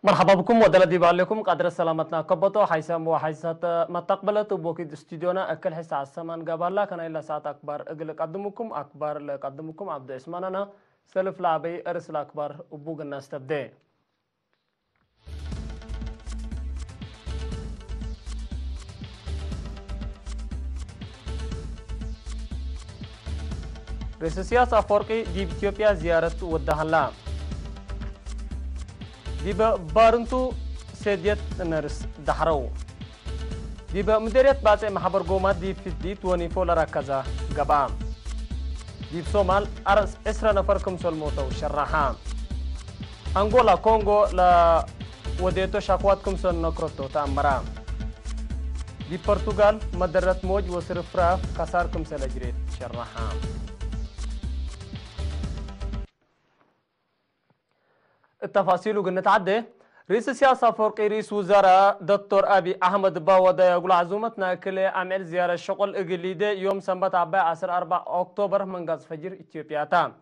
مرحبا بكم ودلدي بالكم قدر سلامتنا كبتو حيسام وحيسات ما تقبلت بوكيد استوديونا أكل حس عالسمان قبل كان إلا ساعة أكبر أقل قدمكم أكبر لقدمكم عبد اسماننا سلف لعبي أرسل أكبر وبوق الناس تبدأ رئيس السياسة أفريقي دي إثيوبيا زيارة ودهلا دي بارنتو سيديت نرس دحرو دي مديرية باسي محبر قومات دي في دي 24 لركزة قبام دي بسومال أرس إسرا نفركم سلموتو شرحام أنغولا كونغو لا وديتو شاكواتكم سل نكروتو تأمرام دي برتغال مدرت موج وصرفراف كساركم سلجريت شرحام التفاصيل وقلنا عدي رئيس السياسة أفريقي رئيس وزراء دكتور أبي أحمد باودا يقول عزومتنا كل عمل زيارة شغل إقليدي يوم سنبت عباء 4 أكتوبر من غاز فجر إثيوبيا تام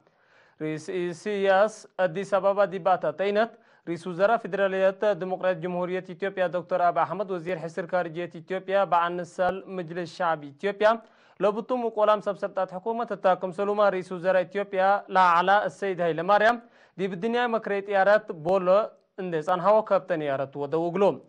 رئيس السياسة أديس أبابا ديباتا تينت رئيس وزراء فيدرالية ديمقراطية جمهورية إثيوبيا دكتور أبي أحمد وزير حسر خارجية إثيوبيا بعن السال مجلس الشعب إثيوبيا لو بتم قولام سبسلطات حكومة التاكم سلوما رئيس وزراء إثيوبيا لا على السيد هيلي مريم دي بالدنيا مكريت يارات بولو اندس عن هوا كابتن يارات ودوغلوم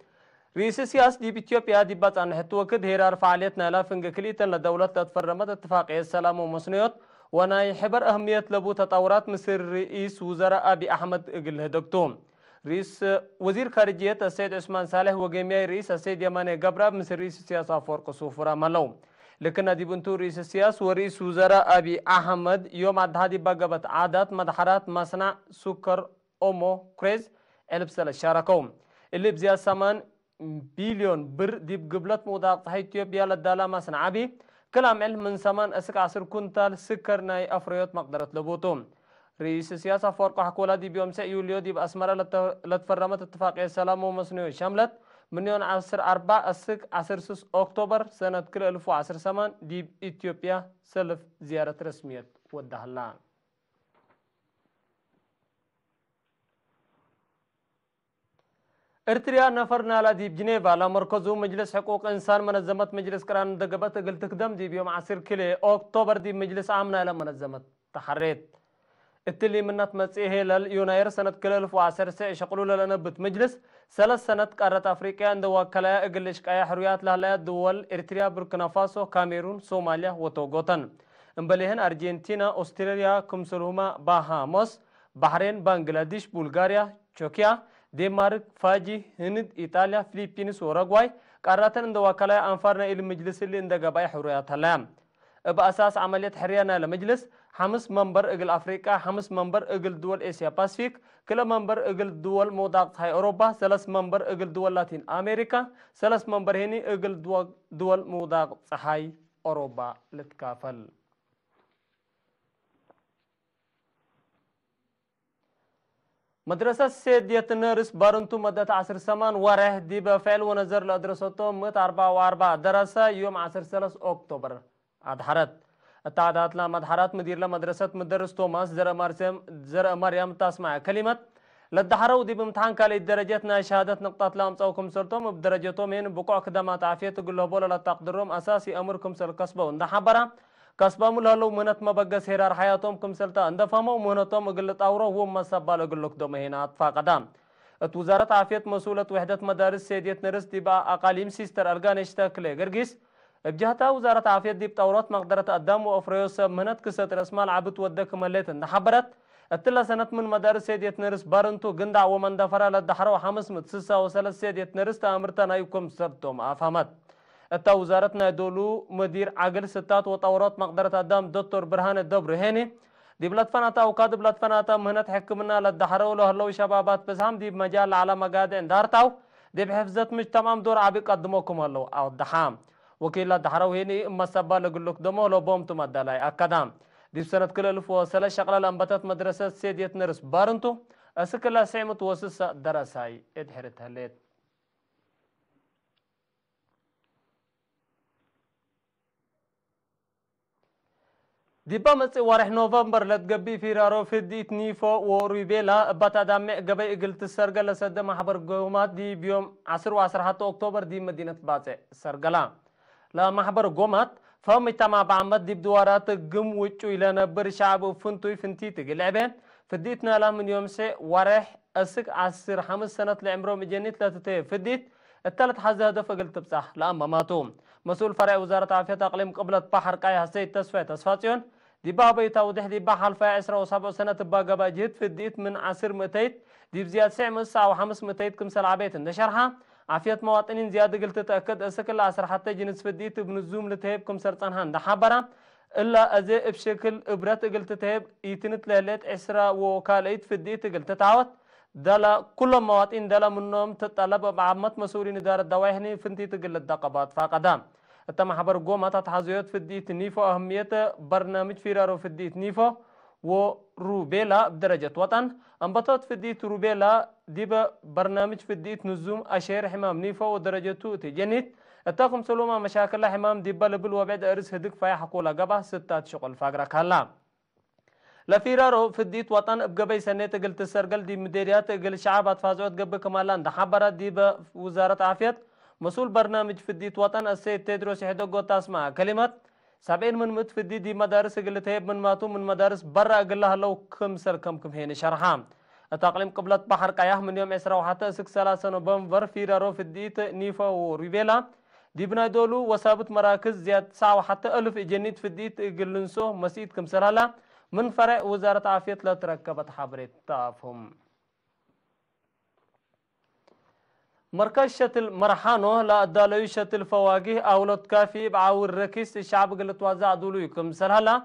رئيس السياسة دي بإثيوبيا دي بات عن حتوكد هيرار فعاليتنا لا فنج كليتا لدولة تتفرمت اتفاقية السلام ومصنيوت وانا يحبر أهمية لبو تطورات مصر رئيس وزراء أبي أحمد إقل دكتوم رئيس وزير خارجية السيد عثمان صالح وجميع رئيس السيد يماني قبرة مصر رئيس السياسة فورق صوفرا ملوم لكن دي بنتو رئيس السياسة ورئيس وزراء أبي أحمد يوم عدهادي بقبت عادات مدحرات مصنع سكر أومو كريز البسل الشاركوم اللي بزيادة 8 بليون بر دي بقبلت موضاق صحي إثيوبيا للدالة مصنع عبي كلام علم من سمان أسك 10 كنتال سكر ناي أفريوت مقدرة لبوتوم رئيس السياسة فورق حكولا دي بيوم يوليو دي بأسمرة لتفرمت اتفاقية السلام ومصنوع شملت من يوم 4 أسك 10 أكتوبر سنة كل 2010 دي إثيوبيا سلف زيارة رسمية ودهلان إرتريا نفرنا على دي بجنيفا لمركزو مجلس حقوق إنسان منظمة مجلس كران دقبت قلت تقدم دي بيوم 10 كيلو أكتوبر دي مجلس عامنا لمنظمة تحريت التلي منت مسيحي لليوناير سنة كل 2010 شقلوا لنبت مجلس 3 سنة قارة أفريقيا عند وكلاء إقليش كايا حريات لهلا دول إرتريا بوركينا فاسو كاميرون صوماليا وتوغوتن امبليهن أرجنتينا أستراليا كمسلهما باهاموس بحرين بنغلاديش بلغاريا تشوكيا دنمارك فاجي هند إيطاليا فلبينس وراغواي قارتن عند وكلاء أنفارنا إلى المجلس اللي عند قبايا حريات هلام بأساس عملية حريانا لمجلس 5 منبر إقل أفريقيا 5 منبر إقل دول إسيا باسفيك كل منبر إقل دول موضاق هاي أوروبا 3 منبر إقل دول لاتين أمريكا 3 منبر هني إقل دول موضاق هاي أوروبا لتكافل مدرسة سيدية نرس بارنتو مدة 10 سمان وره دي بفعل ونظر لأدرسوتو 144 دراسة يوم 10 أكتوبر أدحرت التعداد مدحرات مدير لمدرسة مدرس توماس زر مريم تسمع كلمة للدحرو دي بامتحان كالي درجتنا شهادة نقطات لام صوكم سرتم بدرجتهم هين بقوع خدمات عافية تقول له بولا لا تقدرهم أساسي أمركم سر كسبة وندحبرا كسبة ملالو منت ما بقى هيرار حياتهم كم سلطة اندفهموا منتهم قلت أورو وهم سبال أقول لك دوم هنا فاقدام وزارة عافية مسؤولة وحدة مدارس سيدية نرس دي أقاليم سيستر أرغانيشتا كلي قرقيس بجهتها وزارة عافية دي بتورات مقدرة الدم وأفريوس منت كسات رسمال عبد ودك مليت نحبرت التلا سنة من مدارس سيدية نرس بارنتو قندع ومن دفرا للدحرو حمس متسسة وسلس سيدية نرس تأمرتنا يكم سرتم أفهمت التا وزارتنا دولو مدير عقل ستات وطورات مقدرة الدم دكتور برهان الدبر هيني دي بلاد فناتا وكاد بلاد فناتا مهنت حكمنا للدحرو له هلو شبابات بسهم دي بمجال على مقاد اندارتاو دي بحفظت مش تمام دور عبي قدموكم هلو او الدحام وكيل الدحرو هيني اما سبا لقول لك دمو لو بومتم الدلاي اكدام دي سنة كل 2000 شغلة لانبتت مدرسة سيدية نرس بارنتو اسكلا سعمت وسس درساي ادحرت هليت ديبا مصي وارح نوفمبر لتقبي في رارو في ديت نيفو وريبيلا باتا دامع قبي قلت السرقة لسد محبر قومات دي بيوم 10 حتى أكتوبر دي مدينة باتي السرقلا لا محبر قومات فهم تما بعمد دي بدوارات قم وچو إلى نبر شعب وفنتوي فنتي تقلعبين فديتنا لا من يوم سي وارح أسك 5 سنة لعمرو مجنيت لا تتيه فديت الثالث حزة هدف قلت بصح لا ماتوم مسؤول فرع وزارة عافية أقليم قبلة بحر قاية حسيت تصفيون ديبا بيتا ودح ديبا حلفا 17 سنة تبا قبا جهد في الديت من 10 متيت ديب زياد 9 و5 متيت كم سلعبيت نشرها عافية مواطنين زيادة قلت تأكد أسكل 10 حتى جنس في الديت بنزوم لتهيب كم سرطانهان دحبرا إلا أزي بشكل إبرات قلت تهيب يتنت ليلت 10 وكاليت في الديت قلت تعوت دلا كل مواطنين دلا منهم تطلب بعمت مسؤولين إدارة دواهني فنتي تقل الدقبات فقدام تم حبر قومة تحازيات في الديت نيفو أهمية برنامج فيرارو في الديت نيفو وروبيلا بدرجة وطن انبطت في الديت روبيلا ديبا برنامج في الديت نزوم أشير حمام نيفو ودرجته تجنيت التاقم سلوما مشاكل حمام ديبا لبل وبعد أرس هدك فيا حقولا قبا 6 شغل فاقرا كهلا لفيرارو في الديت وطن بقبي سنة قلت السرقل دي مديريات قل شعبات فازوت قبل كمالان دحبرت ديبا وزارة عافية مسؤول برنامج في الديت وطن السيد تدرس يحدق تسمع كلمة 70 من مت في الديت دي مدارس قلت هيب من ماتو من مدارس برا قل لها لو كم سر كم هيني شرحام التقليم قبلت بحر قياه من يوم 10 وحتى 6 نوفمبر فيرارو في الديت نيفا وريبيلا دي بنا دولو وثابت مراكز زياد ساعة وحتى 1000 جنيت في الديت قلنسو مسيد كم سرهلا من فرع وزارة عافية لا تركبت حبريت تافهم مركز شتل مرحانو لا دالوي شتل فواقه أولاد كافي بعور ركيس الشعب قلت وزع دولو يكم سرهلا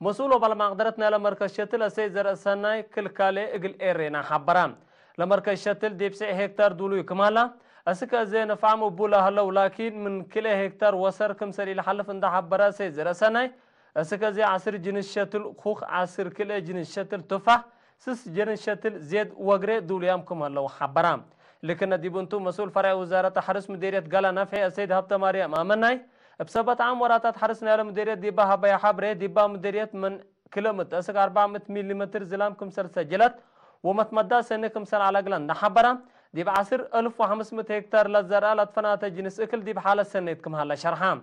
مسؤول بلا مقدرتنا لمركز شتل سيزر السناي كل كالي اقل ايرينا حبرام لمركز شتل ديبسي هكتار دولو يكمالا أسكا زين فعمو بولا هلو لكن من كل هكتار وسر كم سري لحلف اندا حبرا سيزر السناي أسكا زي 10 جنس شتل خوخ 10 كل جنس شتل تفاح 6 جنس شتل زيد وقري دوليامكم هلو حبرام لكن ديبونتو مسؤول فرع وزارة حرس مديرية قالا نفعي السيد هبتا مريم أمناي بسبت عام وراتات حرسنا على مديرية ديبا هبا حبري ديبا مديرية من كيلومتر أسك 400 ملم زلامكم سر سجلت ومتمدى سنكم سر على قلن نحبرا ديب 10,500 هكتار للزرع لطفنات جنس اكل ديب حالة سنتكم هلا شرحام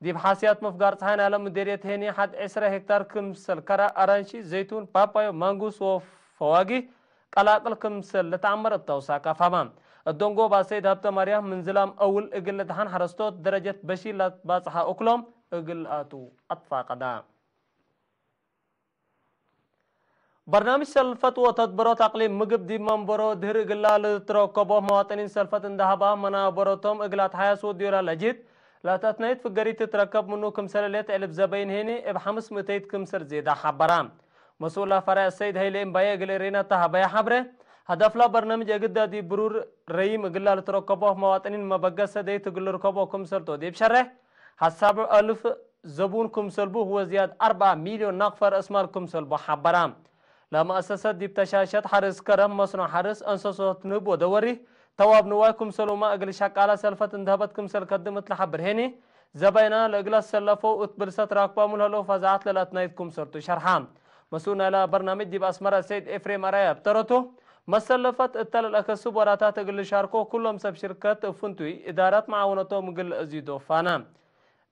ديب حاسيات مفقار صحين على مديرية هيني حد 10 هكتار كمسل كرا أرانشي زيتون بابايو مانجوس وفواقي قلاقل كمسل لتعمر التوساكا فمام الدونغو باسيد هبتا مريم من زلام أول اقل دهان حرستوت درجة بشي لتباصحا أكلهم اقل آتو أطفا قدام برنامج سلفت وتدبرات اقليم مقب دي منبرو دهر اقلال تركبو مواطنين سلفت اندهبا منا بروتهم اقلات حياس وديورا لجيت لا تتنيت في قريت تركب منو كمسر ليت الف زبين هيني بحمس متيت كمسر زيدا حبرام مسؤول فرع السيد هيلين بايا قليرينا تهبايا حبره هدف لا برنامج اقدا دي برور ريم اقلال تركبو مواطنين مبقى دي تقل ركبو كمسر تو دي بشره حساب 1000 زبون كمسلبو هو زياد 4 مليون نقفر اسمال كمسلبو حبرام لما أسست دي بتشاشات حرس كرم مصنع حرس أنساسات نبو دوري تواب نواكم سلوما أقل شاكالا سلفت اندهبتكم سل قدمت لحبر هيني زباينا لأقل سلفو اتبرست راكبا ملهلو فزعت للاتنايتكم سرتو شرحام مسؤولنا لا برنامج دي بأسمر السيد إفريم أرايا بترتو مسلفت التل الأكسب وراتات أقل شاركو كلهم سب شركات فنتوي إدارات معاونتو مقل أزيدو فانا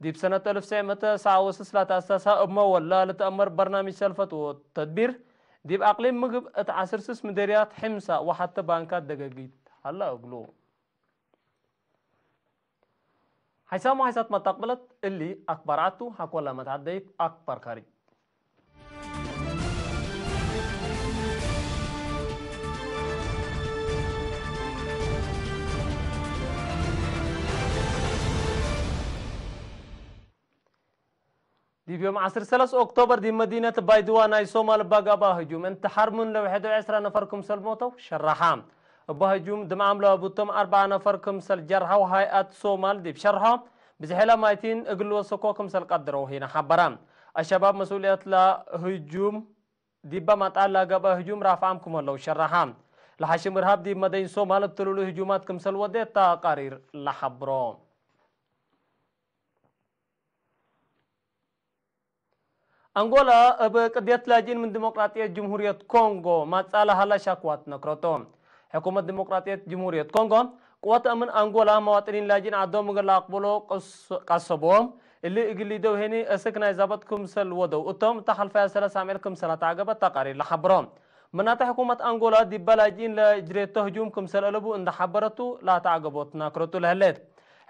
دي بسنة 1999 لا تأسسها أبمول لا لتأمر برنامج سلفت وتدبير دي بأقليم مقب اتعسر سس مديريات حمسة وحتى بانكات دقاقيت هلا أقلو حيسامو حيسات ما تقبلت اللي أكبراتو حكولا ما تعديت أكبر كاري دي بيوم 10 أكتوبر دي مدينة بايدوان اي صومال باقا هجوم انتحر من لو 11 نفركم سلموتو شرحام بهجوم دمام لو ابوتم 4 نفركم سل جرحا وهيئات صومال دي بشرحا بزحلا مايتين اقلوا سكوكم سل قدروا هنا حبرام الشباب مسؤوليات لا هجوم دي بمطال لا قبا هجوم رافعامكم لو شرحام لحشم ارهاب دي مدين صومال بتلولو هجوماتكم سل ودي تقارير لحبرام أنغولا بقضية لاجين من ديمقراطية جمهورية كونغو ما تسأل هلا شكوات نكرتهم حكومة ديمقراطية جمهورية كونغو قوات أمن أنغولا مواطنين لاجين عدوم مغلا أقبلوا قصبهم اللي إقليدو هني أسكنا إزابتكم سل ودو أتهم تحل فيها سلاسة عملكم سنة عقبت تقارير لحبرهم مناطق حكومة أنغولا دي بلاجين لجريت تهجومكم سل ألبو إن حبرتو لا تعقبوت نكرتو لهلت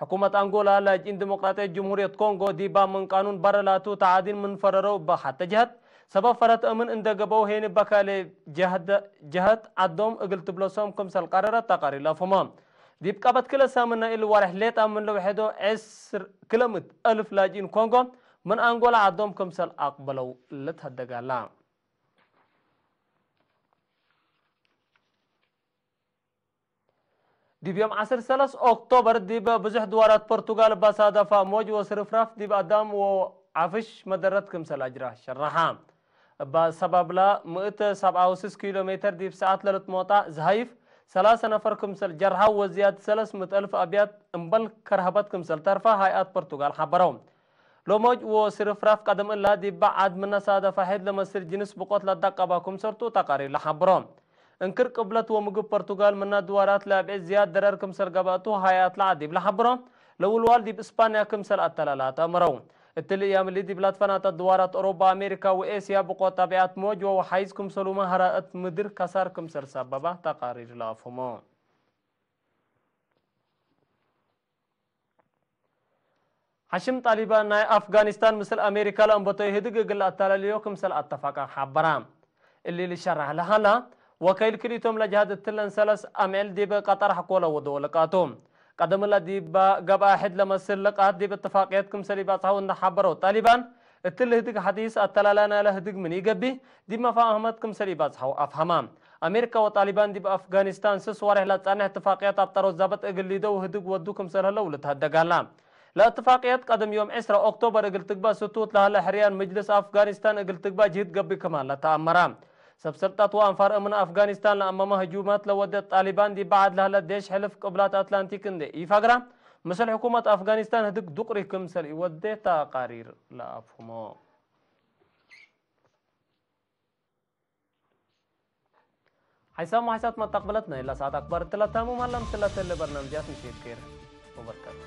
حكومة أنغولا لاجئين ديمقراطية جمهورية كونغو ديبا من قانون برلاتو تعادل من فررو بحتى جهت سبب فرت أمن إن دقبو هين بكالي جهت عدوم أقلت بلوسوم كمسل قرارة تقاري لفمام ديب قابت كلا سامنا إلو ورحليت أمن لو حدو 10,000 لاجئين كونغو من أنغولا عدوم كمسل أقبلو لتهدقالا دي بيوم 10 أكتوبر دي بزح دوارات برتغال بصادفة موج وصرفراف دي بأدام وعفش مدرتكم سلاجرة شرحام بسبب لا 167 كيلومتر دي بساعات للت موطع زهيف 3 نفركم سل جرحا وزياد 300,000 أبيات امبل كرهبتكم سل ترفا هيئات برتغال حبرهم لو موج وصرفراف قدم الله دي بعد من صادفة حيد لما سر جنس بقوت لدقا باكم سرتو تقاري لحبرهم انكر قبلت ومجب برتغال من دوارات لعب زياد درر كمسر قباتو هايات العديب لحبرم لو الوالدي باسبانيا كمسر التلالات امرون التليام اللي دي بلاد فنات الدوارات اوروبا امريكا واسيا بقوة طبيعات موج وحيز كمسر وما هرأت مدر كسر كمسر سببه تقارير لافهمون حشم طالبان ناي افغانستان مثل امريكا لانبطو يهدق قل التلاليو كمسر اتفاقا حبرام اللي لشرح لها وكيل كريتهم لجهاد التلن سلس أمل دي بقطر حقولا ودو لقاتهم قدم الله دي بقبا أحد لما سلقات دي باتفاقياتكم سليبات هاو حبروا طالبان التل هدق حديث التلالانا لهدق من يقبي دي ما فاهمتكم سليبات هاو أفهمام أمريكا وطالبان دي بأفغانستان سسواره لاتسانه اتفاقيات أبطروا الزابط اقل دو هدق ودوكم سلهلا ولتهدقالام لا اتفاقيات قدم يوم 10 أكتوبر اقل تقبا ستوت لها حريان مجلس أفغانستان اقل تقبا جهد قبي كمان لتأمرام سبسبتات وانفار من افغانستان لامام هجومات لودت طالبان دي بعد لهلا ديش حلف قبلات اتلانتيك اندي يفقرا مثل حكومة افغانستان هدك دقري كمسل يودي تقارير لا افهمو حسام وحسات ما تقبلتنا الا ساعات اكبر تلاتامو مالم تلات اللي برنامجات مشيت كير وبركاته